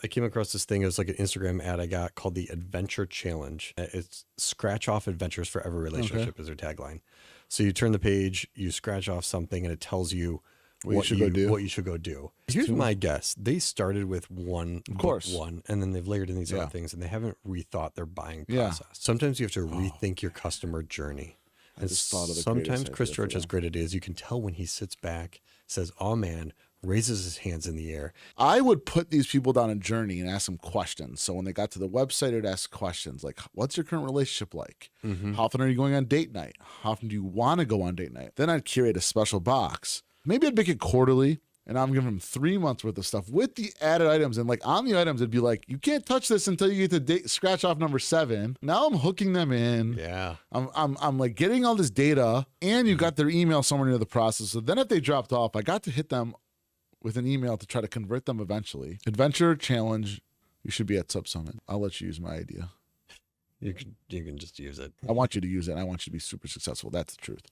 I came across this thing. It was like an Instagram ad I got called the Adventure Challenge. It's scratch off adventures for every relationship is their tagline. So you turn the page, you scratch off something, and it tells you what you should go do. Here's my guess. They started with one, of course, and then they've layered in these other things, and they haven't rethought their buying process. Sometimes you have to rethink your customer journey. I just thought of the sometimes Chris George has great ideas. You can tell when he sits back, says, "Oh man," raises his hands in the air. I would put these people down a journey and ask them questions. So when they got to the website, I'd ask questions like, what's your current relationship like? How often are you going on date night? How often do you want to go on date night? Then I'd curate a special box. Maybe I'd make it quarterly, and I'm giving them 3 months worth of stuff with the added items. And like on the items, it'd be like, you can't touch this until you get to scratch off number 7. Now I'm hooking them in. Yeah. I'm like getting all this data, and you got their email somewhere near the process. So then if they dropped off, I got to hit them with an email to try to convert them eventually. Adventure Challenge. You should be at Sub Summit. I'll let you use my idea. You can just use it. I want you to use it. I want you to be super successful. That's the truth.